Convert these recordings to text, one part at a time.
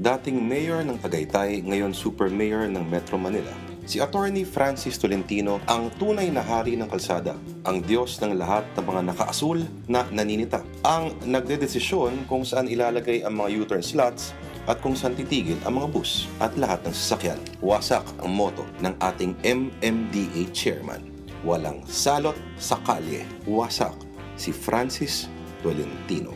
dating mayor ng Tagaytay, ngayon super mayor ng Metro Manila. Si Attorney Francis Tolentino ang tunay na hari ng kalsada, ang Diyos ng lahat ng mga nakaasul na naninita, ang nagdedesisyon kung saan ilalagay ang mga U-turn slots at kung saan titigil ang mga bus at lahat ng sasakyan. Wasak ang motto ng ating MMDA chairman. Walang salot sa kalye. Wasak si Francis Tolentino.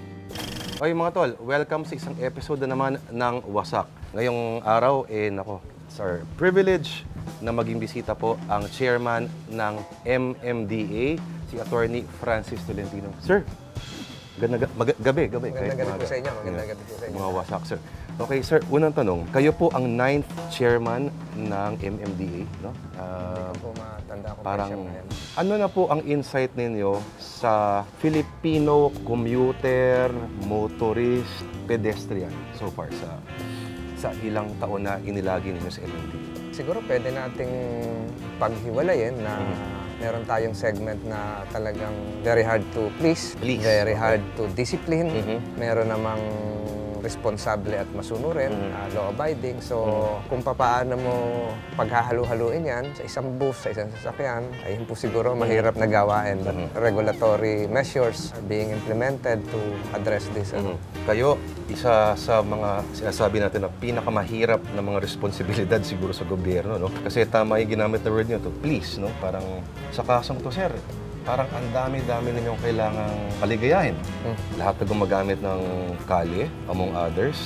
Okay mga tol, welcome sa isang episode na naman ng Wasak. Ngayong araw, it's our privilege na maging bisita po ang chairman ng MMDA, si Attorney Francis Tolentino. Sir, gabi. Magandang gabi po sa inyo. Mga Wasak, sir. Okay, sir, unang tanong, kayo po ang 9th chairman ng MMDA, no? Po matanda ko parang, ano na po ang insight ninyo sa Filipino commuter, motorist, pedestrian so far sa ilang taon na inilagi ninyo sa MMDA? Siguro pwede nating paghiwalayin na meron tayong segment na talagang very hard to please. Very hard to discipline. Meron namang responsable at masunurin, law-abiding. So, kung paano mo paghahalo-haluin yan sa isang bus, sa isang sasakyan, ayun po siguro mahirap na gawain. But regulatory measures are being implemented to address this. Kayo, isa sa mga sinasabi natin na pinakamahirap na mga responsibilidad siguro sa gobyerno, no? Kasi tama yung ginamit na word nyo to, please, no? Parang sa kasong to, sir, parang ang dami-dami ninyong kailangang paligayahin. Lahat na gumagamit ng kalye, among others.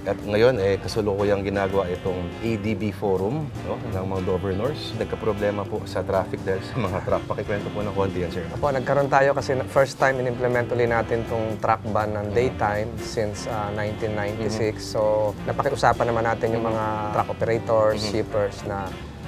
At ngayon, kasalukuyang ginagawa itong ADB Forum, no, ng mga governors. Nagka-problema po sa traffic dahil sa mga truck. Pakikwento po ng konti yan, sir. Apo, nagkaroon tayo kasi first time in-implement ulit natin itong truck ban ng daytime since 1996. So, napakiusapan naman natin yung mga truck operators, shippers na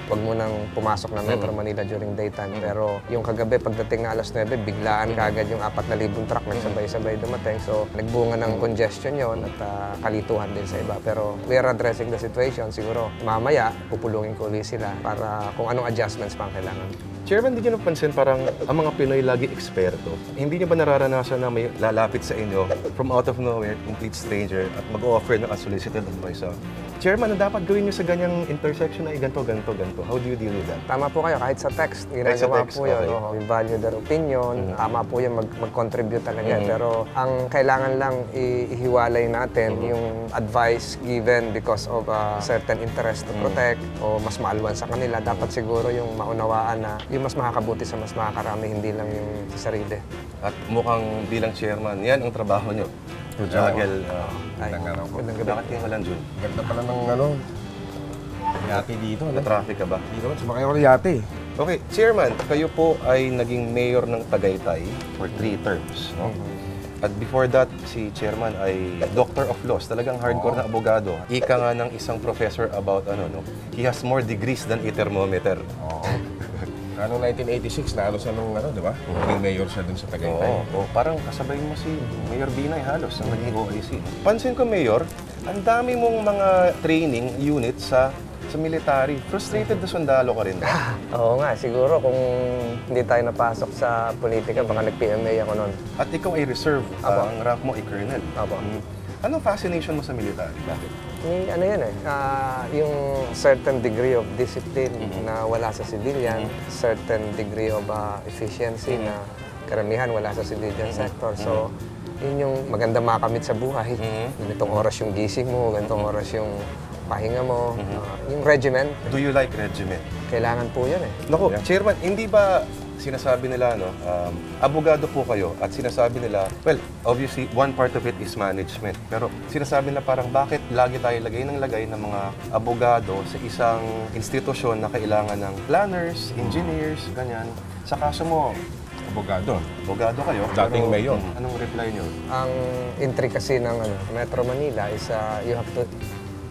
huwag mo nang pumasok ng Metro Manila during daytime. Pero yung kagabi, pagdating na alas 9, biglaan kaagad yung 4,000 truck nagsabay-sabay dumating. So, nagbunga ng congestion yon at kalituhan din sa iba. Pero we are addressing the situation. Siguro, mamaya, pupulungin ko ulit sila para kung anong adjustments pa ang kailangan. Chairman, hindi nyo napansin parang ang mga Pinoy lagi eksperto. Hindi nyo ba nararanasan na may lalapit sa inyo from out of nowhere, complete stranger, at mag-offer ng unsolicited advice? Chairman, ano dapat gawin nyo sa ganyang intersection na ganito? How do you deal with that? Tama po kayo, kahit sa text, ginagawa po yun. Okay. We value their opinion, tama po yun, mag-contribute talaga. Pero ang kailangan lang ihiwalay natin yung advice given because of a certain interest to protect o mas maalwan sa kanila. Dapat siguro yung maunawaan na yung mas makakabuti sa mas makakarami, hindi lang yung sa sarili. At mukhang bilang chairman, yan ang trabaho nyo. Juggle. Magandang gabi. Bakit kayo walang Jun? Ganda pala ng yate dito. Na-traffic ka ba? Dito naman, sumakay ako ng yate. Okay, Chairman, kayo po ay naging mayor ng Tagaytay for 3 terms. No? At before that, si Chairman ay Doctor of Laws, talagang hardcore na abogado. Ika nga ng isang professor about he has more degrees than a thermometer. Noong 1986, naano siya nung di ba? Naging mayor siya dun sa Tagaytay. Parang kasabay mo si Mayor Binay halos ang naging OIC. Pansin ko, Mayor, ang dami mong mga training units sa military. Frustrated na sundalo ka rin ba? Oo nga, siguro kung hindi tayo napasok sa politika, baka nag-PMA ako noon. At ikaw ay reserve, ang rank mo ay colonel. Anong fascination mo sa military? Bakit? Ano yan yung certain degree of discipline na wala sa civilian, certain degree of efficiency na karamihan wala sa civilian sector. So, yun yung maganda makamit sa buhay. Ganitong oras yung gising mo, ganitong oras yung pahinga mo, yung regimen. Do you like regimen? Kailangan po yun Naku, Chairman, hindi ba sinasabi nila, abogado po kayo at sinasabi nila, well, obviously, one part of it is management. Pero sinasabi nila parang bakit lagi tayo lagay ng mga abogado sa isang institusyon na kailangan ng planners, engineers, ganyan. Sa kaso mo, abogado kayo. Dating mayor. Anong reply nyo? Ang intricacy ng Metro Manila is you have to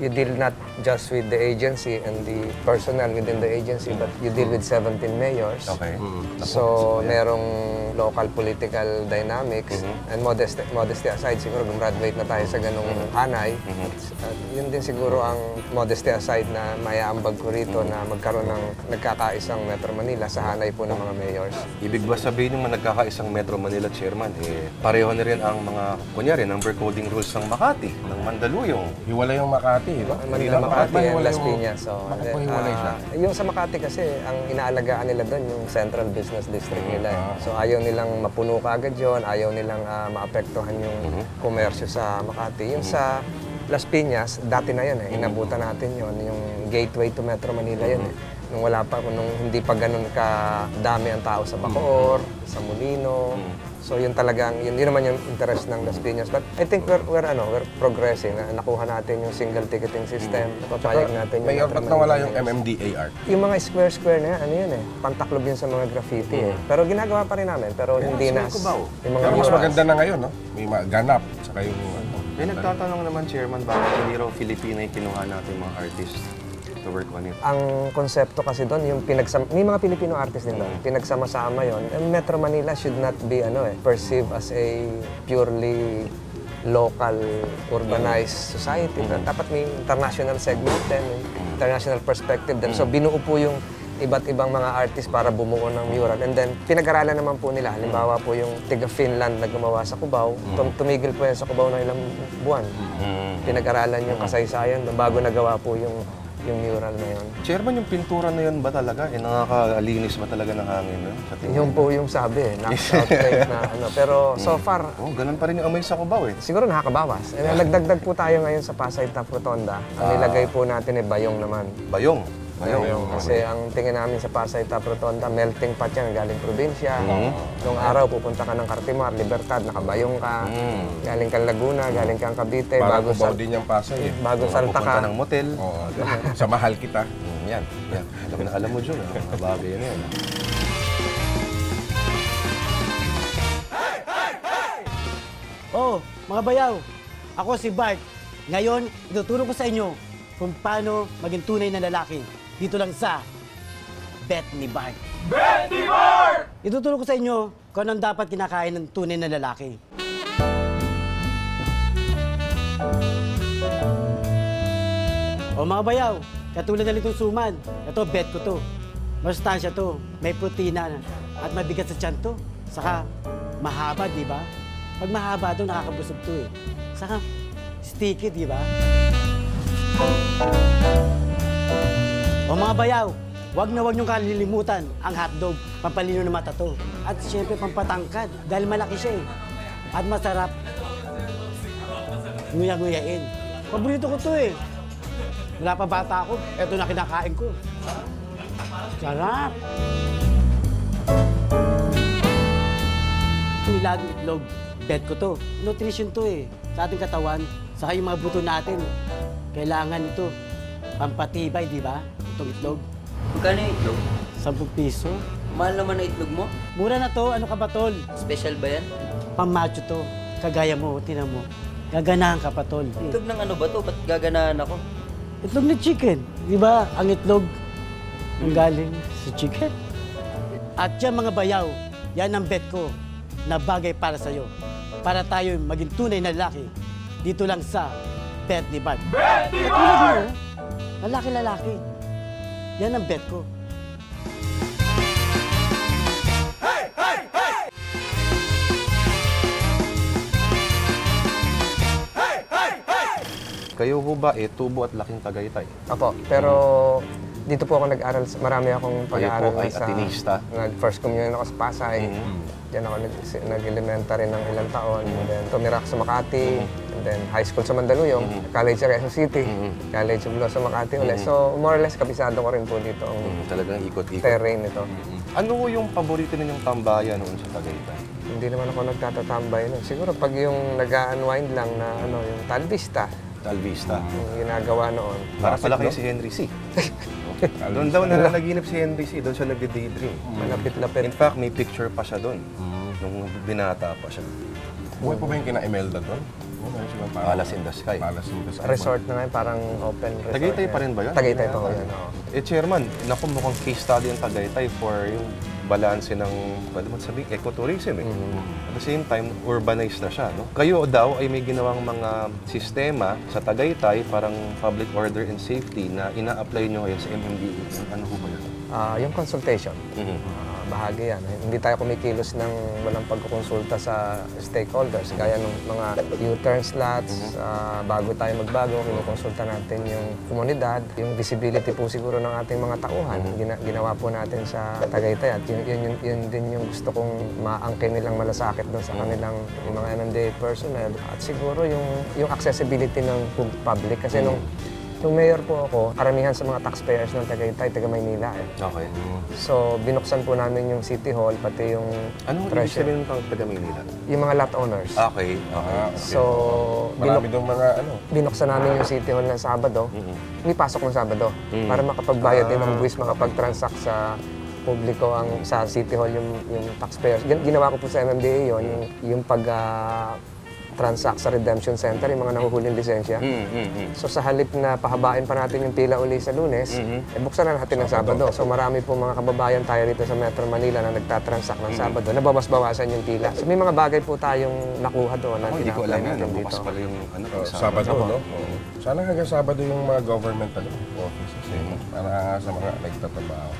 you deal not just with the agency and the personnel within the agency, but you deal with 17 mayors. Okay. So, merong local political dynamics. And modesty aside, siguro gumraduate na tayo sa ganung hanay. At yun din siguro ang modesty aside na maiaambag ko rito na magkaroon ng nagkakaisang Metro Manila sa hanay po ng mga mayors. Ibig ba sabihin yung nagkakaisang Metro Manila chairman, pareho na rin ang mga, kunyari, number coding rules ng Makati, ng Mandaluyong. Hiwalay yung Makati, di ba? Manila, Makati, and Las Piñas. So, Bakit po hiwalay siya? yung sa Makati kasi, ang inaalagaan nila doon yung Central Business District nila. So, ayaw nilang mapuno kaagad yun, ayaw nilang maapektuhan yung komersyo sa Makati. Yung sa Las Piñas, dati na yun inabutan natin yun, yung gateway to Metro Manila yun Nung wala pa, nung hindi pa ganun kadami ang tao sa Bacoor, sa Molino. So yun talagang, yun naman yung interest ng Las Piñas. But I think we're progressing. Nakuha natin yung single ticketing system. Napapayag natin yung... May ba't nawala yung MMDAR? Yung mga square na yan, ano yun pantaklob yun sa mga graffiti Pero ginagawa pa rin namin, pero hindi na... Yung mga Pero mas maganda na ngayon, no? May ganap, saka yung... May nagtatanong naman, Chairman, bakit hindi raw Filipino yung kinuha natin mga artist to work on it? Ang konsepto kasi doon, yung may mga Filipino artists din doon, pinagsama-sama yun. And Metro Manila should not be perceived as a purely local, urbanized society. Dapat may international segment din, international perspective din. So binuo po yung iba't ibang mga artist para bumuo ng mural. And then, pinag-aralan naman po nila. Halimbawa po yung tiga-Finland na gumawa sa Cubao. Tumigil po yan sa Cubao ng ilang buwan. Pinag-aralan yung kasaysayan bago nagawa po yung mural na yun. Chairman, yung pintura na yun ba talaga? Nakakalinis ba talaga ng hangin? Sa tingin Yung po yung sabi, knocked-out na ano. Pero so far... ganun pa rin yung amoy sa Cubao Siguro nakakabawas. Nagdagdag po tayo ngayon sa Pasay Top Rotonda. Ang nilagay po natin bayong naman. Bayong? Kasi ang tingin namin sa Pasay Top Rotonda, melting pot yan, galing probinsya. Noong araw, pupunta ka ng Cartimar, Libertad, nakabayong ka. Galing kang Laguna, galing kang Cavite. Bago Cubao din yung Pasay Bago salta ka. Pupunta ng motel. Sa mahal kita. Yan. Alam mo, Jun, mga bagay na yan. Oh, mga bayaw, ako si Bart. Ngayon, ituturo ko sa inyo kung paano maging tunay na lalaki. Dito lang sa Bet ni Bart. Bet ni Bart! Ituturo ko sa inyo kung anong dapat kinakain ng tunay na lalaki. O mga bayaw, katulad na nitong suman. Ito, bet ko to. Masustansya to. May protina at mabigat sa tiyan to. Saka, mahaba, di ba? Pag mahaba to, nakakabusog to Saka, sticky, di ba? O mga bayaw, wag niyong kalilimutan ang hotdog, pampalino ng mata to. At siyempre, pampatangkad, dahil malaki siya At masarap. Nguya-nguyain. Paborito ko to Wala pa bata ako, eto na kinakain ko. Sarap! Nilagang itlog, bet ko to. Nutrition to sa ating katawan, saka yung mga buto natin. Kailangan ito, pampatibay, di ba? Itong itlog. Magkano yung itlog? 10 piso. Mahal naman ang itlog mo. Mura na to, ano ka ba, tol? Special ba yan? Pamacho to. Kagaya mo, tinan mo. Gaganahan ka pa, tol. Itlog ng ano ba to? Ba't gaganahan ako? Itlog na chicken. Di ba? Ang itlog ang galing sa chicken. At yan mga bayaw, yan ang bet ko na bagay para sa'yo. Para tayo maging tunay na lalaki. Dito lang sa Bet ni Bart. Bet ni Bart! Lalaki-lalaki. Yan ang bet ko. Kayo ho ba, tubo at laking Tagaytay? Opo, pero dito po ako nag-aral, marami akong pag-aaral Kayo po ay atinista? Nag-first communion ako sa Pasay. Diyan ako nag-elementary ng ilang taon. And then tumira ako sa Makati. And then high school sa Mandaluyong. College sa Quezon City. College of Law sa Makati ulit. So more or less kabisado ko rin po dito ang Talagang ikot-ikot. terrain nito. Ano yung paborito ninyong tambayan noon sa Tagaytay? Hindi naman ako nagtatatambay nun. Siguro pag yung nag-unwind lang na yung Talvista. Talvista. Yung ginagawa noon. Para pala kayo si Henry C. Doon daw nanaginip si Henry C. Doon siya nagde-daydream. Malapit-lapit. In fact, may picture pa siya doon. Nung binata pa siya. Buhay po ba yung kina Imelda doon? Meron silang parang Palace in the Sky. Palace in the Sky. Resort na ngayon, parang open resort. Tagaytay pa rin ba yun? Tagaytay pa yun, oo. Chairman, naku, mukhang case study ang Tagaytay for yung balanse ng, pwede mo sabihin, ecotourism eh. At the same time, urbanized na siya. No? Kayo daw ay may ginawang mga sistema sa Tagaytay, parang public order and safety na ina-apply nyo ngayon sa MMDA. Ano po ba yun? Yung consultation, bahagi yan. Hindi tayo kumikilos ng walang pagkukonsulta sa stakeholders. Gaya ng mga U-turn slots, bago tayo magbago, kinukonsulta natin yung komunidad. Yung visibility po siguro ng ating mga tauhan, ginawa po natin sa Tagaytay. At yun din yung gusto kong maangkin nilang malasakit doon sa kanilang yung mga MMDA personnel. At siguro yung accessibility ng public. Kasi nung mayor po ako, karamihan sa mga taxpayers ng Tagaytay, taga Maynila eh. Okay. So, binuksan po namin yung City Hall, pati yung Anong ibig sabihin ng taga Maynila? yung mga lot owners. Okay. So, Marami dong mga binuksan namin yung City Hall ng Sabado. May pasok ng Sabado para makapagbayad din ng buwis, makapag-transact sa publiko sa City Hall yung taxpayers. Ginawa ko po sa MMDA yun, yung transact sa Redemption Center, yung mga nanguhuling lisensya. So sa halip na pahabain pa natin yung pila uli sa Lunes, buksan na natin ng Sabado. So marami po mga kababayan tayo rito sa Metro Manila na nagtatransact ng Sabado, nabawas-bawasan yung pila. So may mga bagay po tayong nakuha doon na Hindi ko alam yan. natin Bukas pala yung Sabado, no? Sana hanggang Sabado yung mga government offices para sa mga nagtatrabaho.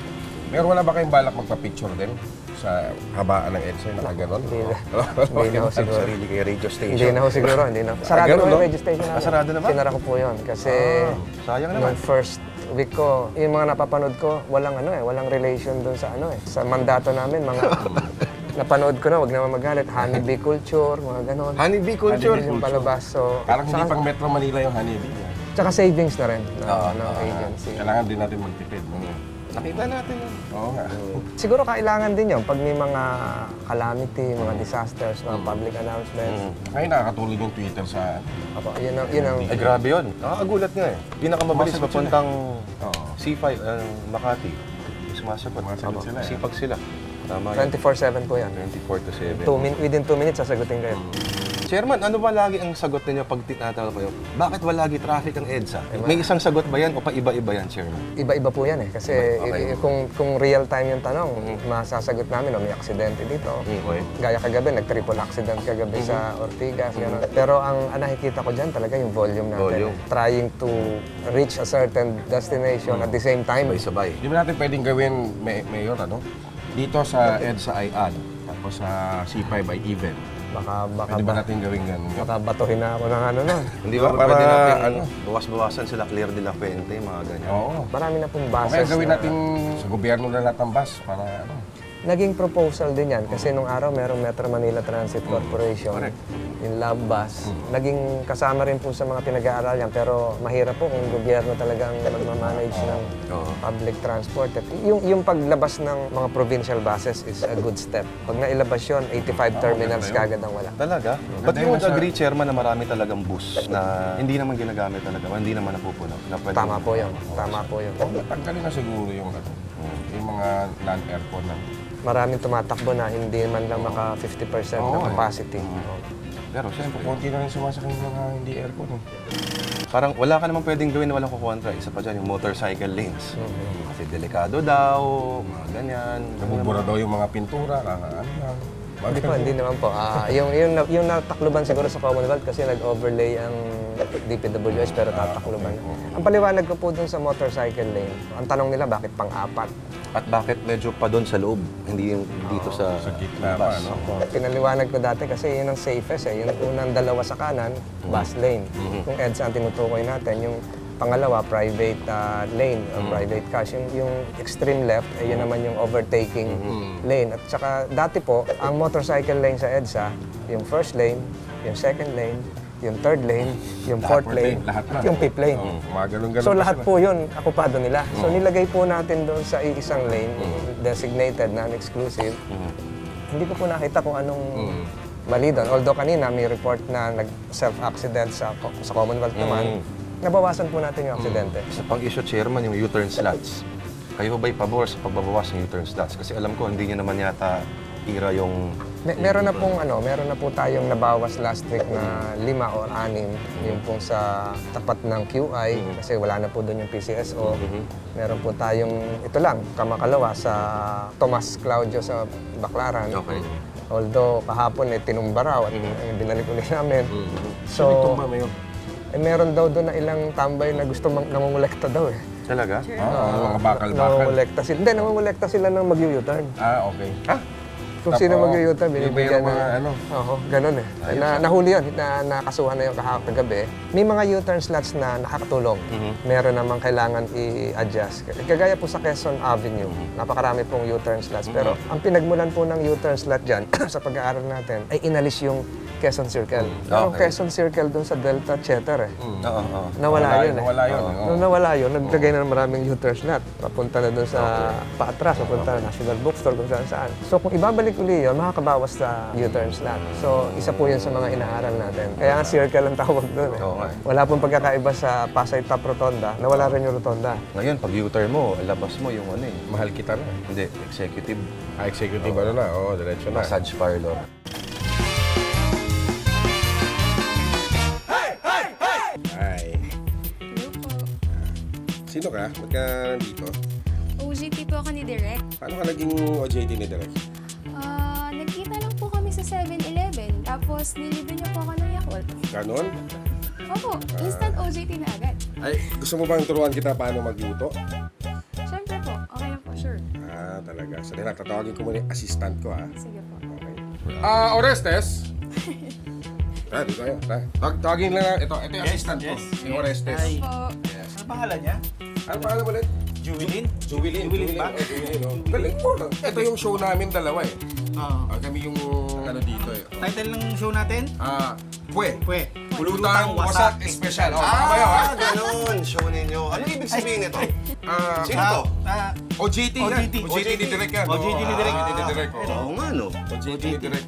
Pero wala ba kayong balak magpa-picture din sa habaan ng EDSA na kaganon? Hindi na ho siguro. Sarili kay radio station. Hindi na ho siguro, hindi na. Sarado ganun, na no? yung registration namin. Sarado na ba? Sinara ko po yun kasi sayang naman. nung first week ko, yung mga napapanood ko, walang walang relation doon sa sa mandato namin, mga napanood ko na, wag naman magalit, honeybee culture, mga ganon. Honeybee culture. Yung palabas, so... Parang hindi pang Metro Manila yung honeybee. Tsaka savings na rin ng agency. Kailangan din natin magtipid. Nakita natin yun. Oo nga. Siguro kailangan din yun pag may mga calamity, mga disasters, mga public announcements. Ngayon nakakatulog yung Twitter sa... Apo, yun ang Ay, grabe yun. Nakakagulat nga eh. Pinakamabilis Sumasagot papuntang Oo. C5, Makati. Sumasagot. Sumasagot sila, eh. Sipag sila. Tama yun. 24/7 po yan. 24 to 7. Within 2 minutes, sasagutin kayo. Chairman, ano ba lagi ang sagot ninyo pag tinatanong kayo? Bakit wala lagi traffic ang EDSA? May isang sagot ba yan o pa-iba-iba yan, Chairman? Iba-iba po yan eh. Kasi Okay. kung real time yung tanong, masasagot namin, may aksidente dito. Okay. Gaya kagabi, nag-triple accident kagabi sa Ortigas. Gano'n. Pero ang nakikita ko dyan talaga yung volume natin. Volume. Trying to reach a certain destination at the same time. Sabay-sabay. Di ba natin pwedeng gawin, Mayor, Dito sa EDSA ay add, tapos sa C5 ay even. Baka Pwede ba natin gawin ganun? baka batuhin na ako ng nun. Hindi ba Para, pwede natin ano? bawas-bawasan sila Claire de la Fuente, mga ganyan? Oo. Marami na pong Okay, bases gawin na- natin sa gobyerno na lahat ng bus para Naging proposal din yan kasi nung araw merong Metro Manila Transit Corporation, yung love bus. Naging kasama rin po sa mga pinag-aaral yan pero mahirap po kung gobyerno talagang magmamanage ng public transport. At yung paglabas ng mga provincial buses is a good step. Pag nailabas yun, 85 terminals kagad ang wala. Talaga? But you would agree, Chairman, na marami talagang bus na hindi naman ginagamit talaga, hindi naman napupuno? Na pwede- Tama po yun. Tama po yun. tanggalin na siguro yung mga non-aircon na. Maraming tumatakbo na hindi man lang maka 50% ng capacity. Pero siyempre, Konti na rin sumasakay ng mga hindi aircon. parang wala ka naman pwedeng gawin na walang kukontra. Isa pa dyan, yung motorcycle lanes. Kasi delikado daw, mga ganyan. Nabubura daw yung mga pintura, ano lang. Hindi naman po. Yung natakluban siguro sa Commonwealth kasi nag-overlay ang DPWH pero tatakluban. Ang paliwanag ko po dun sa motorcycle lane, ang tanong nila bakit pang-apat? At bakit medyo pa doon sa loob, hindi yung dito sa gitna pa, bus? no? Pinaliwanag ko dati kasi yun ang safest eh. Yung unang dalawa sa kanan, bus lane. Kung EDSA ang tinutukoy natin, yung pangalawa, private lane or private cars. Yung extreme left, yun naman yung overtaking lane. At saka dati po, ang motorcycle lane sa EDSA, yung first lane, yung second lane, yung third lane, yung fourth lane, lahat na. yung fifth lane. Mga ganun-ganun So pa lahat sila. po yun, akupado nila. So nilagay po natin doon sa isang lane, designated, non-exclusive. Hindi ko po nakita kung anong mali doon. Although kanina may report na nag-self-accident sa Commonwealth naman, nabawasan po natin yung aksidente. Sa pang-issue, Chairman, yung U-turn slots. Kayo ba'y pabor sa pagbabawas ng U-turn slots? Kasi alam ko, hindi niya naman yata umiispira yung... Meron na po tayong nabawas last week na 5 or 6, yung pong sa tapat ng QI, kasi wala na po doon yung PCSO. Meron po tayong, ito lang, kamakalawa sa Tomas Claudio sa Baclaran. Okay. Although kahapon tinumba raw at binalik ulit namin. So, itumba mo yun. Meron daw doon na ilang tambay na gusto nangungulekta daw eh. Talaga? Mga bakal-bakal. Nangungulekta sila. Hindi, nangungulekta sila ng mag-U-turn. Okay. Kung sino mag-U-turn, binibigyan yung mga na. Oo, ganun eh. Nahuli yun, nakasuhan na yung kagabi. May mga U-turn slots na nakakatulong. Meron namang kailangan i-adjust. Kagaya po sa Quezon Avenue, napakarami pong U-turn slots. Pero ang pinagmulan po ng U-turn slot dyan, sa pag-aaral natin, ay inalis yung Quezon Circle. Pero Quezon Circle doon sa Delta Theater eh. Nawala yun eh. Nung nawala yun, naglagay na ng maraming U-turn slot. Papunta na doon sa paatras, papunta na National Bookstore, kung saan. So kung ibabalik uli yun, makakabawas sa U-turn slot. So isa po yun sa mga inaaral natin. Kaya nga circle ang tawag doon eh. Wala pong pagkakaiba sa Pasay Top Rotonda, nawala rin yung Rotonda. Ngayon, pag U-turn mo, labas mo yung ano eh. Mahal kita na. Hindi, executive Executive ano na? Oo, diretso na. massage parlor. Ay. Hello po. Sino ka? Ba't ka nandito? OJT po ako ni Direk. Paano ka naging OJT ni Direk? Nagkita lang po kami sa 7-Eleven. Tapos nilibre niyo po ako ng Yakult. Ganon? Opo, instant OJT na agad. Ay, gusto mo bang turuan kita paano magluto? Siyempre po, okay lang po, sure. Talaga. Sandali, tatawagin ko muna yung assistant ko, Sige po. Okay. Orestes! Dito tayo. Tawagin lang. Ito yung assistant ko. Si Orestes. Po. Ano pangalan niya? Ano pangalan mo ulit? Jubilin? Jubilin ba? Jubilin, oh. Galing mo. Ito yung show namin dalawa eh. Oo. Kami yung ano dito eh. Title ng show natin? Pwe. Pwe. Pulutang Wasak Espesyal. Kabayo ha? Ganun, show ninyo. Ano ibig sabihin nito? Sino to? OJT yan. OJT ni Direk yan. OJT ni Direk. OJT ni Direk. Oo nga, no? OJT ni Direk.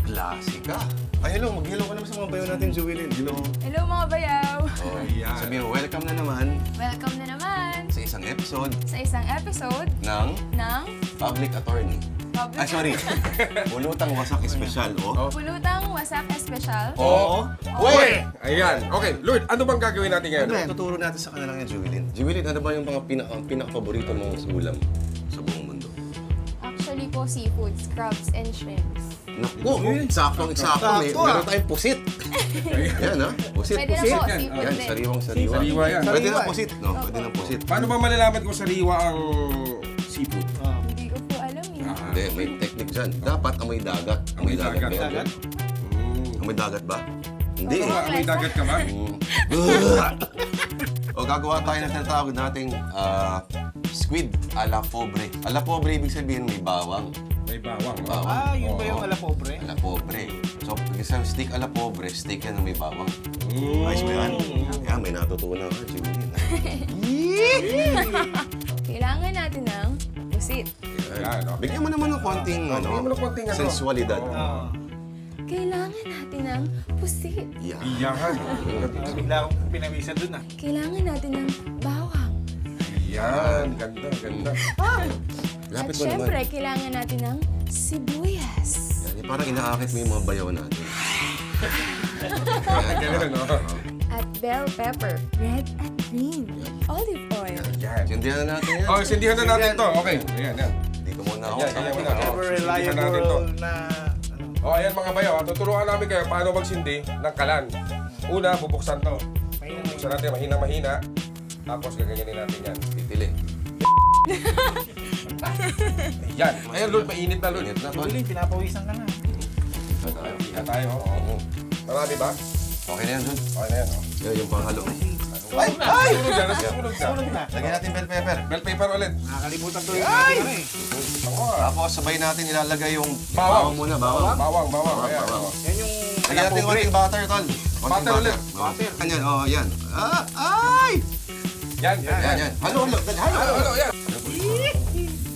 Klasika. Ay, hello. Mag-hello ka naman sa mga bayo natin, Jubilin. Hello. Hello mga bayaw! Oh, sabihin mo, welcome na naman Welcome na naman sa isang episode sa isang episode ng ng Public Attorney. Sorry. Pulutang Wasak Espesyal, Pulutang Wasak Espesyal. Pwe! Ayan. Okay, Lord, ano bang gagawin natin ngayon? Tuturo natin sa kanila ngayon, Jubilin. Jubilin, ano ba yung mga pinaka-paborito mong ulam sa buong mundo? Actually po, seafood, crabs, and shrimps. Naku, saktong-sakto. Meron tayong pusit. Yan, ha? Pusit. Pwede na po, seafood Yan, din. sariwang-sariwa. Sariwa yan. Pwede na pusit, no? Pwede na pusit. Paano ba malalaman kung sariwa ang seafood? Hindi ko po alam eh. Hindi, may technique dyan. Dapat amoy dagat. Amoy dagat ba yan? Amoy dagat ba? Hindi. May dagat ka ba? O gagawa tayo ng tinatawag nating squid a la pobre. A la pobre, ibig sabihin may bawang. May bawang. Yun ba yung ala pobre? A la pobre. So, pag isang steak a la pobre, steak yan na may bawang. Ayos mo yan? Kaya may natutunan ka, Jubilin. Kailangan natin ng pusit. Bigyan mo naman ng konting, sensualidad. Kailangan natin ng pusit. Yeah. Iyahan. Bigla akong pinawisan dun Kailangan natin ng bawang. Yan. Ganda. Lapit At mo naman. syempre, kailangan natin ng sibuyas. Yan, parang inaakit mo yung mga bayaw natin. Ganun, no? At bell pepper, red at green. Olive oil. Yan. Sindihan na natin yan. Sindihan na natin to. Okay. Ayan. Hindi ko muna ako. Yan muna. Ever Sindihan natin to. reliable na... Ayan mga bayaw. Tuturuan namin kayo paano magsindi ng kalan. Una, bubuksan to. Bubuksan natin mahina-mahina. Tapos gaganyanin natin yan. Titili. Yan. Ayan, Lord. Mainit na, Lord. Init na, tol. Jubilin, pinapawisan ka na. Yan tayo. Marami ba? Okay na yan, Jun. Okay na yan. Yan, yung panghalo. Ay! Sunog na. Lagyan natin bell pepper. Bell paper ulit. Nakakalimutan tuloy natin Tapos sabay natin ilalagay yung Bawang. bawang muna, bawang. Bawang. Ayan. Yan yung Lagyan natin konting butter, tol. Konting Butter ulit. Butter. Yan, yan. Ay! Yan. Yan. Halo. Yan.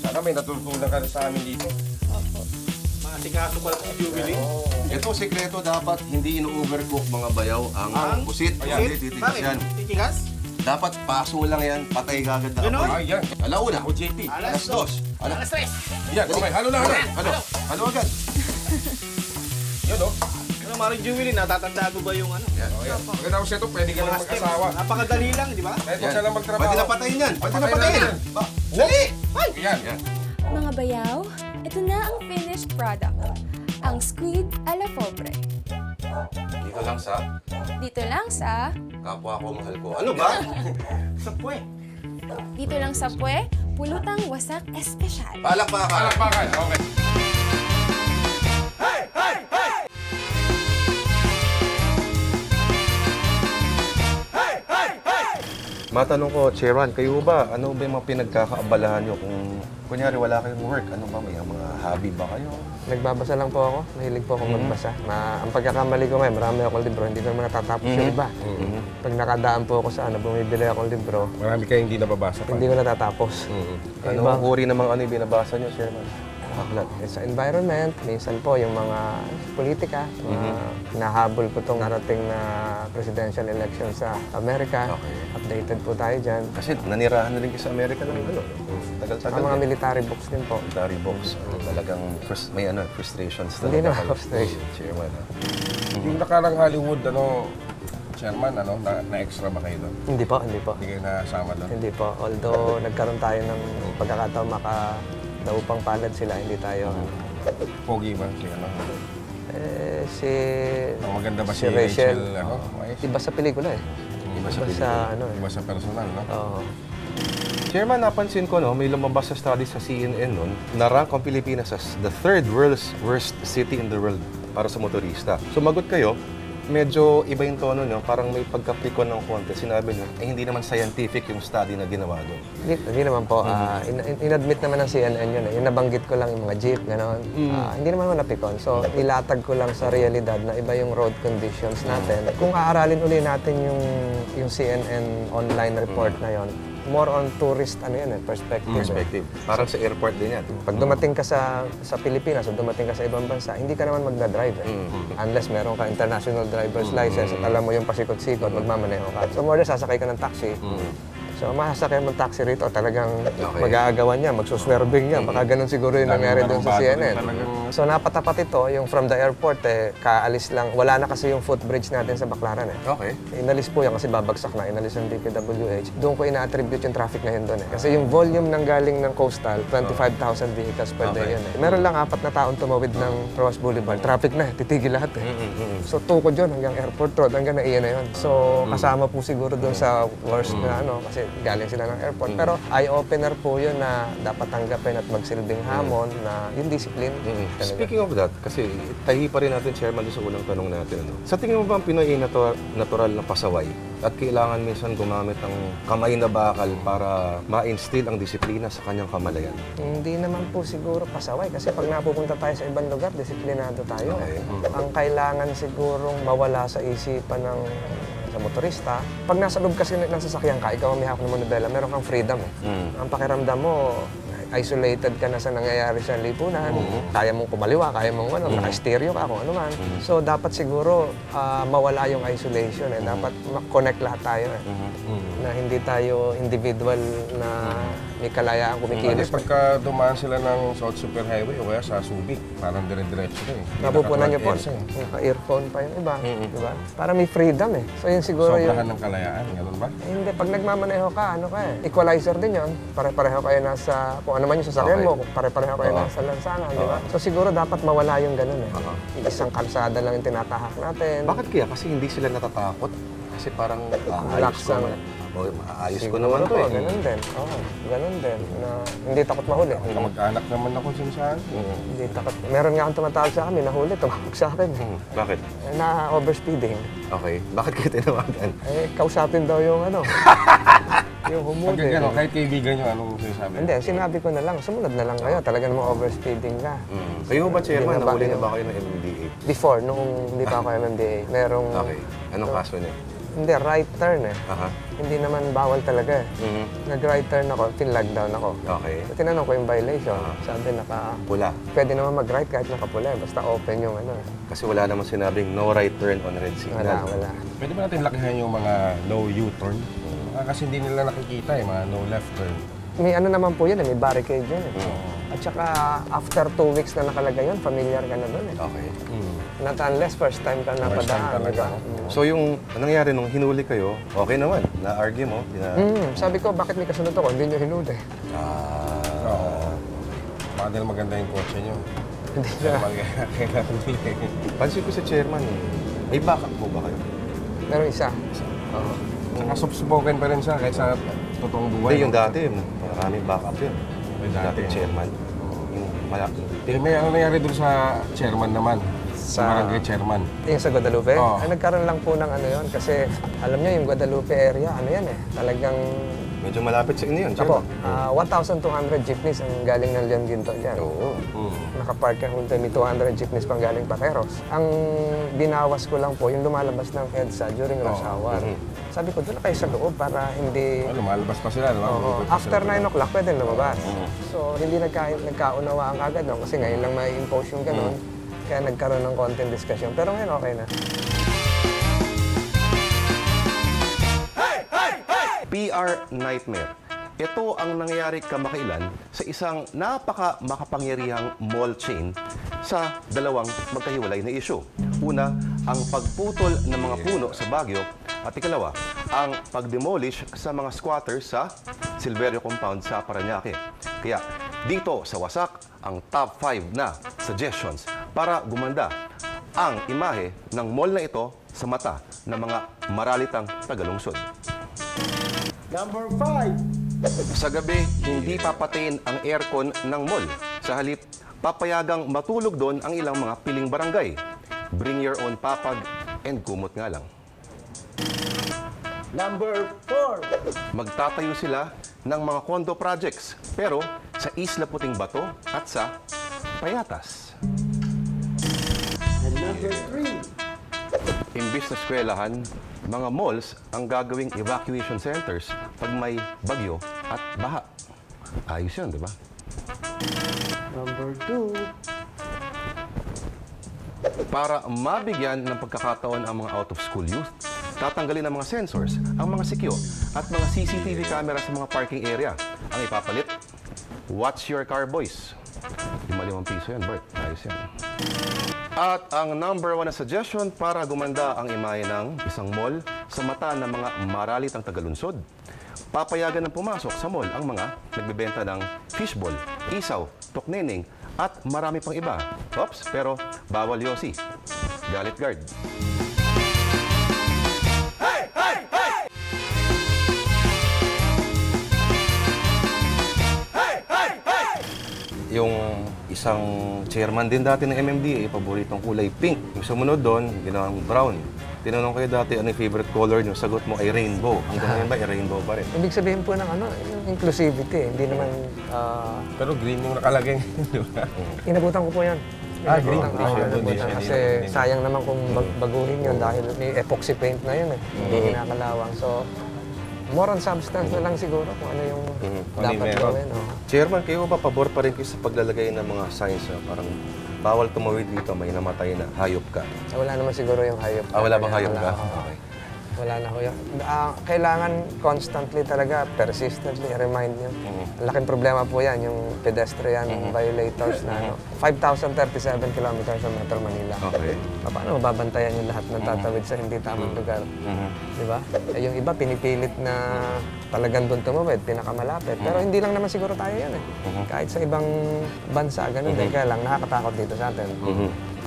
Sana may natutunan ka sa amin dito. Masikaso pala si Jubilin. Ito, sekreto, dapat hindi ino-overcook mga bayaw ang pusit. Hindi titigas yan. Titigas? Dapat paso lang yan, patay kagad na Ganon? apoy. Ay, yan. Alauna. OJT. Alas 2. Alas 3. Yan. Okay. Halo na. Halo. Ano agad? Yun, no? Ano, Mari Jewelin, natatandaan mo ba yung ano? Oh, yan. Pagkatapos ito, pwede ka lang mag-asawa. Napakadali lang, di ba? Kahit huwag ka lang magtrabaho. Pwede na patayin yan. Pwede na Patayin patayin. natin. Ba, dali! Yan. Mga bayaw, ito na ang finished product. Ang squid a la pobre. Dito lang sa Dito lang sa... kapwa ko, mahal ko. Ano ba? Sa puwe. Dito lang sa Pue, Pulutang Wasak Espesyal. Palakpakan. Palakpakan. Okay. Matanong ko, Chairman, kayo ba, ano ba yung mga pinagkakaabalahan nyo kung kunyari wala kayong work? Ano ba, may mga hobby ba kayo? Nagbabasa lang po ako. Mahilig po ako magbasa. Ang pagkakamali ko ngayon, marami akong libro. Hindi naman natatapos yung iba. Pag nakadaan po ako sa bumibili akong libro, Marami kayo hindi nababasa pa. hindi ko natatapos. Ano ang uri ng mga ano yung binabasa nyo, Chairman? Aklat. Sa environment, minsan po yung mga politika, hinahabol ko itong narating na presidential election sa Amerika. Okay. Updated po tayo dyan. Kasi nanirahan na rin kayo sa Amerika ng ano, tagal-tagal. Ang mga military books din po. military books. Talagang may frustrations Hindi talaga. naman frustration. Chairman, ha? Yung nakarang Hollywood, Chairman, na-extra ba kayo doon? Hindi po, hindi po. Hindi kayo nasama doon? Hindi po. Although nagkaroon tayo ng pagkakataon daupang palad sila, hindi tayo. Pogi ba si Si... Ang maganda ba si Rachel? Rachel? Iba sa pelikula eh. Iba sa Sa Iba sa personal, no? Oo. Chairman, napansin ko, may lumabas sa study sa CNN noon, na-rank ang Pilipinas as the third worst city in the world para sa motorista. Sumagot kayo, medyo iba yung tono nyo, parang may pagkaplikon ng konti. Sinabi nyo, hindi naman scientific yung study na ginawa doon. Hindi naman po. In-admit naman ng CNN yun eh. Yung nabanggit ko lang yung mga jeep, gano'n. Hindi naman ako napikon. So, nilatag ko lang sa realidad na iba yung road conditions natin. Kung aaralin uli natin yung CNN online report na yon, more on tourist perspective. Parang sa airport din yan. Pag dumating ka sa Pilipinas o dumating ka sa ibang bansa, hindi ka naman magdadrive eh. Unless meron ka international driver's license at alam mo yung pasikot-sikot, magmamaneho ka. So more or less, sasakay ka ng taxi. So masasakay mo ng taxi rito, talagang mag-aagawan niya, magsuswerving niya. Baka ganun siguro yung nangyari doon sa CNN. So napatapat ito, yung from the airport, kaalis lang. Wala na kasi yung footbridge natin sa Baclaran eh. Okay. Inalis po yan kasi babagsak na. Inalis ng DPWH. Doon ko ina-attribute yung traffic na yun doon eh. Kasi yung volume ng galing ng coastal, 25,000 vehicles per day yun eh. Meron lang 4 na taon tumawid ng Ross Boulevard. Traffic na, titigil lahat eh. So tukod yun hanggang airport road, hanggang na iyan na yun. So kasama po siguro doon sa worst na kasi galing sila ng airport. Pero eye-opener po yun na dapat tanggapin at magsilbing hamon na yung discipline. Speaking of that, kasi tahi pa rin natin, Chairman, sa unang tanong natin. Sa tingin mo ba ang Pinoy ay natural na pasaway at kailangan minsan gumamit ng kamay na bakal para ma-instill ang disiplina sa kanyang kamalayan? Hindi naman po siguro pasaway kasi pag napupunta tayo sa ibang lugar, disiplinado tayo. Ang kailangan sigurong mawala sa isipan ng sa motorista, pag nasa loob kasi ng sasakyan ka, ikaw ang may hawak ng manubela, meron kang freedom eh. Ang pakiramdam mo, isolated ka na sa nangyayari sa lipunan, kaya mong kumaliwa, kaya mong naka-stereo ka, kung ano man. So, dapat siguro mawala yung isolation eh. Dapat connect lahat tayo eh. Na hindi tayo individual na may kalayaan kumikilos. Pagka dumaan sila ng South Superhighway o kaya sa Subic, parang dire-diretso na eh. Napupunan niyo po. Naka-earphone pa yung iba. Diba? Para may freedom eh. So, yun siguro sobrahan ng kalayaan, gano'n ba? Hindi. Pag nagmamaneho ka, ano ka eh. Equalizer din yun. Pare-pareho kayo nasa, kung ano man yung sasakyan mo, pare-pareho kayo nasa lansangan, di ba? So siguro dapat mawala yung ganun eh. Isang kalsada lang yung tinatahak natin. Bakit kaya? Kasi hindi sila natatakot. Kasi parang maayos ko naman ito eh. Ganun din. Oo, ganun din. Na hindi takot mahuli. Kamag-anak naman ako saan. Hindi takot. Meron nga akong tumatawag sa akin, nahuli, tumawag sa akin. Bakit? Na overspeeding. Okay. Bakit kayo tinawagan? Kausapin daw yung yung humuli. Pagka gano'n, kahit kaibigan nyo, anong sinasabi? Hindi, sinabi ko na lang, sumunod na lang kayo. Talaga namang overspeeding ka. Kayo ba, Chairman, nahuli na ba kayo ng MMDA? Before, nung hindi pa ako MMDA, merong... Okay. Anong kaso niya? Hindi, right turn eh. Hindi naman bawal talaga eh. Nag-right turn ako, tin-lockdown ako. Okay. So, tinanong ko yung violation. Sabi pula. Pwede naman mag-right kahit nakapula eh. Basta open yung ano eh. Kasi wala naman sinabing no right turn on red signal. Wala. Pwede ba natin lakihan yung mga no U-turn? Kasi hindi nila nakikita eh, mga no left turn. May ano naman po yun eh, may barricade yun eh. At saka after 2 weeks na nakalagay yun, familiar ka na doon eh. Okay. Not unless first time ka First time napadaan. talaga. Diba? So yung nangyari nung hinuli kayo, okay naman. Na-argue mo. Sabi ko, bakit may kasunod ako? Hindi nyo hinuli. Oo. Baka dahil maganda yung kotse nyo. Hindi Kaya na. kailangan nila eh. Pansin ko sa chairman, may backup po ba kayo? Meron isa. Saka soft-spoken pa rin siya kahit sa totoong buhay. Hindi, yung dati, maraming backup yun. Yung Dati dati. chairman. Yung May ano nangyari doon sa chairman naman? Sa Sa- barangay chairman. Yung sa Guadalupe? Oo. Ay, nagkaroon lang po ng ano yun. Kasi alam niyo yung Guadalupe area, ano yan eh. Talagang, medyo malapit sa inyo yun, ako, chairman. 1,200 jeepneys ang galing ng Leon Ginto dyan. Oo. Nakapark yung Hulta, may 200 jeepneys pang galing Pateros. Ang binawas ko lang po, yung lumalabas ng EDSA during rush hour. Sabi ko, doon na kayo sa loob para hindi... Lumalabas pa sila, di ba? Oo. Lumipit pa After sila. 9 o'clock, pwede lumabas. So, hindi nagkaunawaan kagad, no? Kasi ngayon lang may impose yung ganun. Kaya nagkaroon ng konting discussion. Pero ngayon, okay na. PR Nightmare. Ito ang nangyayari kamakailan sa isang napaka-makapangyarihang mall chain sa dalawang magkahiwalay na isyu. Una, ang pagputol ng mga puno sa Baguio at ikalawa, ang pagdemolish sa mga squatters sa Silverio Compound sa Parañaque. Kaya dito sa wasak ang top 5 na suggestions para gumanda ang imahe ng mall na ito sa mata ng mga maralitang tagalungsod. Number 5. Sa gabi, hindi papatayin ang aircon ng mall. Sa halip, papayagang matulog doon ang ilang mga piling barangay. Bring your own papag and kumot nga lang. Number 4. Magtatayo sila ng mga condo projects, pero sa Isla Puting Bato at sa Payatas. And number 3. Imbis na eskwelahan, mga malls ang gagawing evacuation centers pag may bagyo at baha. Ayos yun, di ba? Number 2. Para mabigyan ng pagkakataon ang mga out-of-school youth, tatanggalin ang mga sensors, ang mga sikyo, at mga CCTV camera sa mga parking area. Ang ipapalit, watch your car, boys. 5 piso yan, Bert. Ayos yan. At ang number 1 na suggestion para gumanda ang imahe ng isang mall sa mata ng mga maralitang tagalunsod, papayagan ng pumasok sa mall ang mga nagbebenta ng fishball, isaw, tokneneng, at marami pang iba. Oops, pero bawal yosi. Galit guard. Yung isang chairman din dati ng MMDA, paboritong kulay pink. Yung sumunod doon, ginawang brown. Tinanong kayo dati, ano yung favorite color nyo? Sagot mo ay rainbow. Hanggang ngayon ba, ay rainbow pa rin? Ibig sabihin po ng ano, yung inclusivity. Hindi naman, Pero green yung nakalagay, di ba? inabutan ko po yan. Green. Inabutan ko, inabutan. Kasi sayang naman kung baguhin yun dahil may epoxy paint na yun eh. Hindi kinakalawang. So, more on substance na lang siguro kung ano yung dapat meron. gawin. Oh. Chairman, kayo ba pabor pa rin kayo sa paglalagay ng mga signs na parang bawal tumawid dito, may namatay na, hayop ka? Wala naman siguro yung hayop. Wala bang hayop ka? Wala, Okay. wala na ho yan. Kailangan constantly talaga, persistently, remind nyo. Ang laking problema po yan, yung pedestrian violators na ano. 5,037 kilometers sa Metro Manila. Okay. Paano mababantayan yung lahat ng tatawid sa hindi tamang lugar? Di ba? Eh, yung iba, pinipilit na talagang doon tumawid, pinakamalapit. Pero hindi lang naman siguro tayo yan eh. Kahit sa ibang bansa, ganun din. Kaya lang, nakakatakot dito sa atin.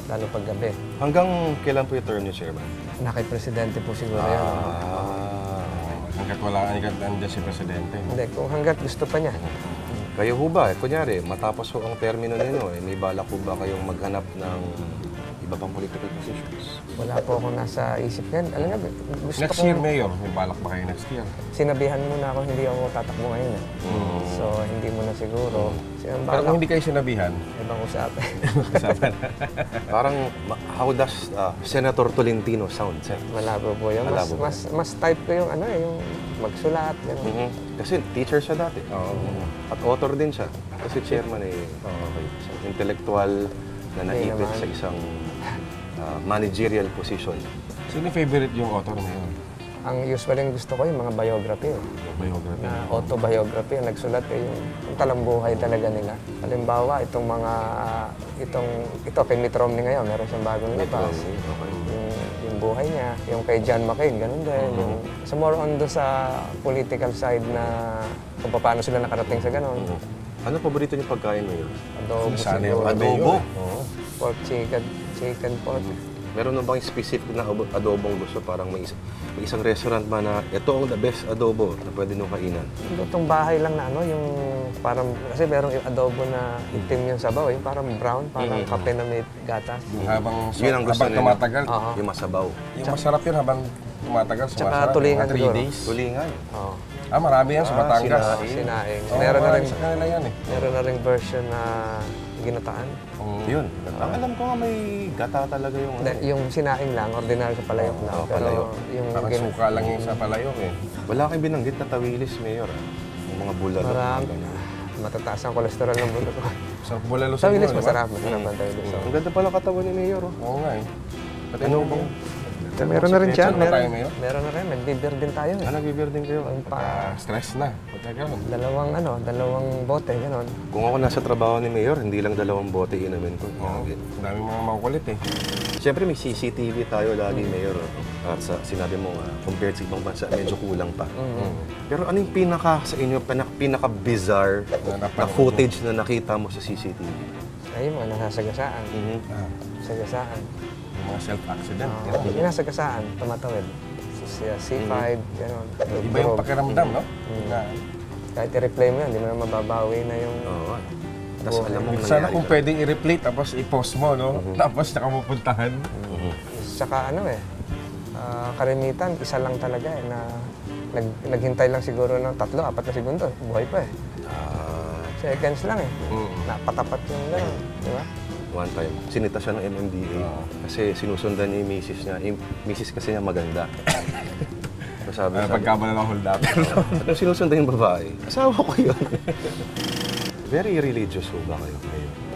Lalo pag gabi. Hanggang kailan po yung term niyo, Chairman? Naki-presidente po siguro yan. Hanggat wala, hanggat nandiyan si Presidente. Hindi, kung hanggat gusto pa niya. Kayo ho ba, kunyari, matapos ho ang termino ninyo, may balak ho ba kayong maghanap ng iba pang political positions? Wala po ako nasa isip ngayon. Alam nga, gusto Next ko... year, Mayor, may balak ba kayo next year? Sinabihan mo na ako hindi ako tatakbo ngayon eh. So, hindi mo na siguro. Pero Balak, kung hindi kayo sinabihan, ibang usapan. Parang, how does Senator Tolentino sound, sir? Malabo po yun. Malabo ba? Mas type ko yung ano eh, yung magsulat. Yung... Kasi teacher siya dati. At author din siya. Kasi chairman intellectual na naipit naman. sa isang managerial position. sino favorite yung author na yun? Ang usually yung gusto ko yung mga biography. Biography. Na autobiography ang nagsulat yung talambuhay talaga nila. Halimbawa, ito kay Mitt Romney ngayon, meron siyang bagong labas. Yung buhay niya, yung kay John McCain, ganun din. So more on doon sa political side na kung paano sila nakarating sa ganun. Ano paborito niyo pagkain ngayon? Adobo Sana siguro. yung Adobo? Pork chicken pork. Meron na bang specific na adobong gusto? Parang may isang restaurant ba na ito ang the best adobo na pwede nyo kainan? Lutong bahay lang na ano, yung parang, kasi merong yung adobo na itim yung sabaw, yung parang brown, parang kape na may gatas. Habang, Yun ang gusto habang nila. tumatagal. Oo. Yung masabaw. Yung masarap yun habang tumatagal. Tsaka sumasarap. tulingan Mga 3 siguro. days. Tulingan. Oo. Marami yan sa Batangas. Sinaing. Oo, Meron na marami rin, sa kanila yan eh. meron na rin version na ginataan. Yun. Ang alam ko nga may gata talaga yung Hindi, yung sinaing lang, ordinary sa palayok lang. Oo, Pero palayok. yung Parang suka lang yung sa palayok eh. Wala kang binanggit na tawilis, Mayor. Yung mga bulalo. marami, mga ganun. matataas ang kolesterol ng bulo ko. Sarap bulalo sa Tawilis, inyo, di ba? masarap ang tawilis. Ang ganda pala katawan ni Mayor. Oo nga eh. Pati Ano mo ba? Meron na rin siya. Meron na tayo ngayon? Meron na rin. Nag-beer din tayo. Eh. Nag-beer din kayo. Stress na. Pagka gano'n. Dalawang bote, gano'n. Kung ako nasa trabaho ni Mayor, hindi lang 2 bote inamin ko. Grabe. Ang daming mga makukulit eh. Siyempre may CCTV tayo lagi, Mayor. At sinabi mo, compared sa ibang bansa, medyo kulang pa. Pero ano yung pinaka sa inyo, pinaka-bizarre na footage na nakita mo sa CCTV? Ay, yung mga nasasagasaan. Sagasaan. Yung mga self-accident. Yung nasagasaan, tumatawid. Siya C5, gano'n. Iba yung pakiramdam, no? Na, Kahit i-replay mo yan, hindi mo na mababawi na yung... Oo. Tapos alam mo sana kung pwedeng i-replay tapos i-post mo, no? Tapos nakapupuntahan. Saka karamitan, isa lang talaga eh, na naghintay lang siguro ng 3-4 na segundo. Buhay pa eh. Seconds lang eh. Napatapat yung gano'n, di ba? One time, sinita siya ng MMDA kasi sinusundan niya yung misis niya. Yung misis kasi niya maganda. So sabi Pagkama na ng hold up. At nung sinusundan yung babae, asawa ko yun. Very religious ho ba kayo?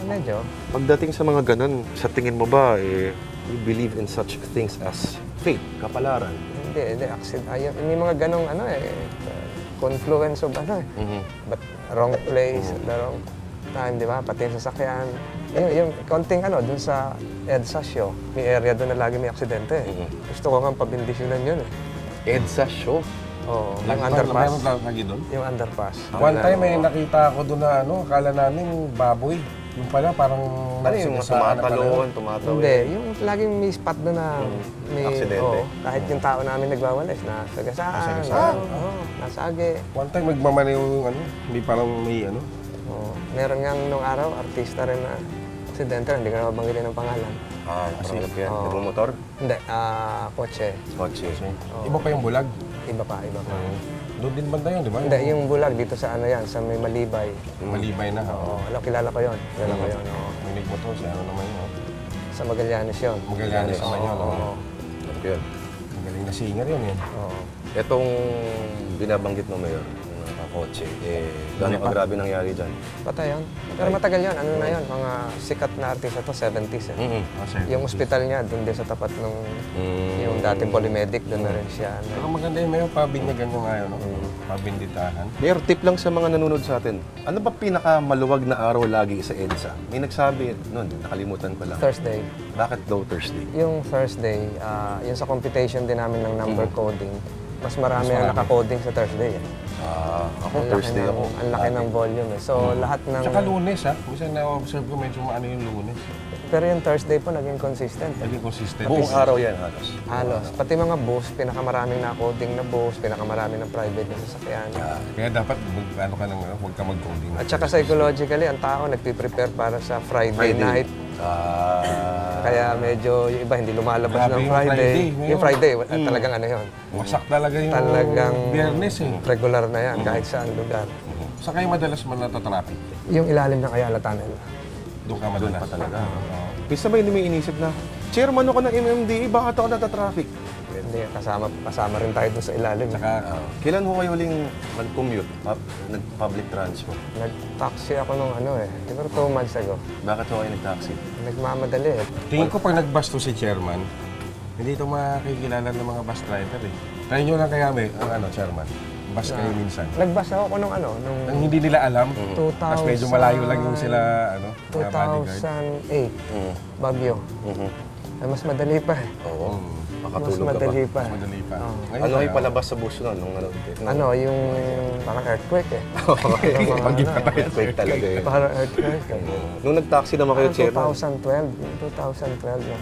Medyo. Pagdating sa mga ganun, sa tingin mo ba, you believe in such things as fate, kapalaran? Hindi. May mga ganong confluence of but wrong place at the wrong time, di ba? Pati yung sasakyan. Yung konting dun sa EDSA show, may area doon na lagi may aksidente. Gusto ko nga pabindisyonan yun eh. EDSA show? Oo, yung underpass. Meron lagi doon? Yung underpass. One time may nakita ako doon na akala namin baboy. Yung pala parang Ano yung tumatalon, tumatawid? Hindi, yung laging may spot doon na may... Aksidente. Kahit yung tao namin nagwawalis, nasagasaan. Nasage. One time magmamaniw yung may parang may Meron nga nung araw, artista rin na aksidente, hindi ko na mabanggitin ng pangalan. Parang yan. Nagmumotor? Hindi, kotse. Kotse. Iba pa yung bulag. Iba pa. Doon din banda yun, di ba? Hindi, yung bulag dito sa sa may Malibay. Malibay na. Kilala ko yun. Minig mo to, si naman yun. Sa Magallanes yun. Magallanes naman yun. Yun. Magaling na singer yun. Itong binabanggit mo, Mayor, kotse, gano'ng kagrabe nangyari dyan? Patay yun. Pero matagal yun. Ano na yun? Mga sikat na artista to, 70s eh. Yung ospital niya, doon din sa tapat ng yung dating Polymedic, doon na rin siya. Pero maganda yun, may pabinyagan yung pabinditahan. Mayor, tip lang sa mga nanonood sa atin. Ano ba pinakamaluwag na araw lagi sa EDSA? May nagsabi noon, nakalimutan ko lang. Thursday. Bakit daw Thursday? Yung Thursday, yung sa computation din namin ng number coding, mas marami ang naka-coding sa Thursday. Ako Thursday ako. Ang laki ng volume eh. So lahat ng... Tsaka Lunes Minsan na-observe ko medyo maano yung Lunes. Pero yung Thursday po naging consistent. Naging consistent. Buong araw yan halos. Halos. Pati mga bus, pinakamaraming na-coding na bus, pinakamaraming na private na sasakyan. Kaya dapat huwag ka mag-coding. At saka psychologically, ang tao nagpiprepare para sa Friday night. Kaya medyo yung iba hindi lumalabas Grabe ng yung Friday. Friday, Yung Friday, talagang yun. Wasak talaga yung Talagang Biyernes regular na yan, kahit saan lugar. Saan kayo madalas man natatraffic? Yung ilalim ng Ayala Tunnel. Doon ka madalas. Pa talaga. Pisa ba hindi may inisip na, Chairman ako ng MMDA, bakit ako natatraffic? Hindi, kasama rin tayo doon sa ilalim. Saka, Kailan ho kayo huling nag-commute? Nag-public transport? Nag-taxi ako nung siguro 2 months ago. Bakit ho kayo nag-taxi? Nagmamadali eh. tingin ko pag nag-bus to si chairman, hindi ito makikilala ng mga bus driver Try nyo lang kaya ang chairman. Bas kayo minsan. Nagbasa ako nung nung Nang hindi nila alam, 2000 tapos medyo malayo lang yung sila, mga bodyguard. 2008, Baguio. Ay, mas madali pa eh. Oo. Mas Makatulog ka pa. madali pa. Mas madali pa. Oo. Ngayon, Ano ay palabas sa bus nun? Yung parang earthquake eh. Pag-give ka tayo. Earthquake talaga eh. Parang earthquake eh. Nung nag-taxi naman kayo, Parang Chairman. 2012 yung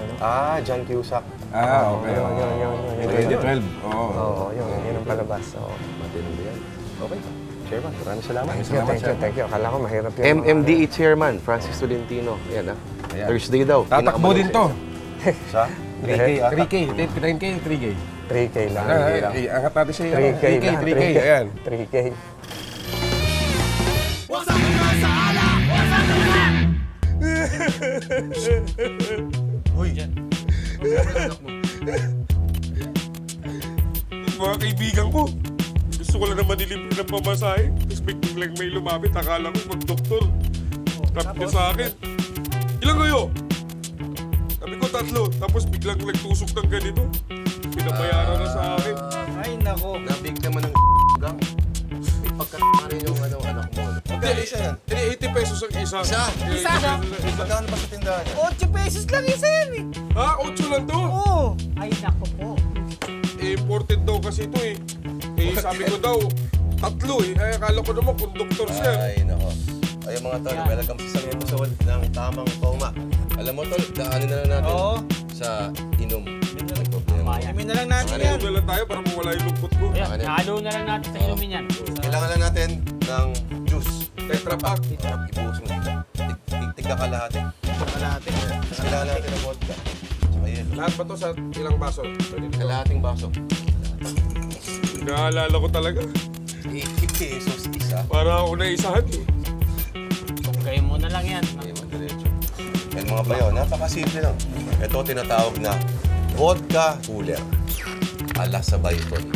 John Cusack. Okay. Yun. 2012. Oo. Oo, yun ang palabas. So, Matindi yan. Okay. Chairman, maraming salamat. thank you. Akala ko mahirap yun. MMDE Chairman, Francis Tolentino. Ayan Ayan. Thursday daw. Tatakbo din to. Sa? 3K, 10K, 3K. 3K lang. Angat natin siya. 3K lang. 3K, ayan. 3K. Mga kaibigan ko, gusto ko lang na manilibre ng pamasahe. Tapos biglang may lumapit, akala ko mag-doktor. Sabi niya sa akin, ilan kayo? Sabi ko 3, tapos biglang nagtusok ng ganito. Pinabayaran na sa akin. Ay, nako. Nabigyan mo ng gang. May pagkatarin yung anak mo. Hindi, 80 pesos ang isa. Isa? Magkano ba sa tindahan niya? 8 pesos lang isa yan eh. Ha? 8 lang to? Oo. Ay, nako po. Imported daw kasi ito eh. Sabi ko daw, 3 eh. Ay, akala ko naman kung doktor siya. Ay, nako. Ay, mga tol, welcome sa San Episode ng Tamang Toma. Alam mo, tol, daanin na lang natin sa inom. Inumin na lang natin yan. Ano lang tayo para mawala yung lungkot ko. Halo na lang natin sa inumin yan. Kailangan lang natin ng juice. Tetra Pak. Ibuhos mo dito. Tigda ka lahat eh. Tapos kailangan natin ng vodka. Tsaka yelo. Lahat ba to sa ilang baso? Kalahating baso. Naalala ko talaga. 80 pesos isa. Para ako naisahan eh. Kayo muna lang yan. Ay, madiretso. Yan mga bayo, napakasimple lang. Ito tinatawag na vodka cooler. Ala sa Bayton.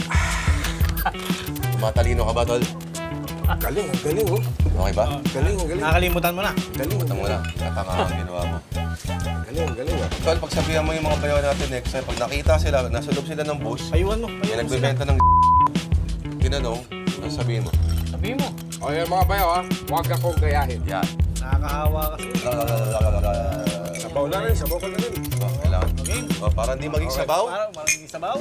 Matalino ka ba, tol? Galing, ang galing oh. Okay ba? Galing, ang galing. Nakakalimutan mo na. Kalimutan mo lang. Katanga ang ginawa mo. Galing, ang galing ah. Tol, pagsabihan mo yung mga bayo natin next time, pag nakita sila, nasa loob sila ng bus, Payuan mo. may nagbebenta ng ginanong, sabihin mo. Sabihin mo. O yan mga bayo ha, huwag akong gayahin. Yan. Nakakahawa kasi. Sabaw na rin, sabaw ko na rin. Kailangan. Para hindi maging sabaw, Parang magiging sabaw.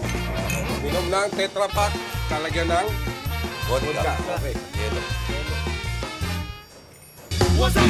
Minom ng Tetra Pak, talagyan ng vodka. vodka. Okay. Yelo. What's up,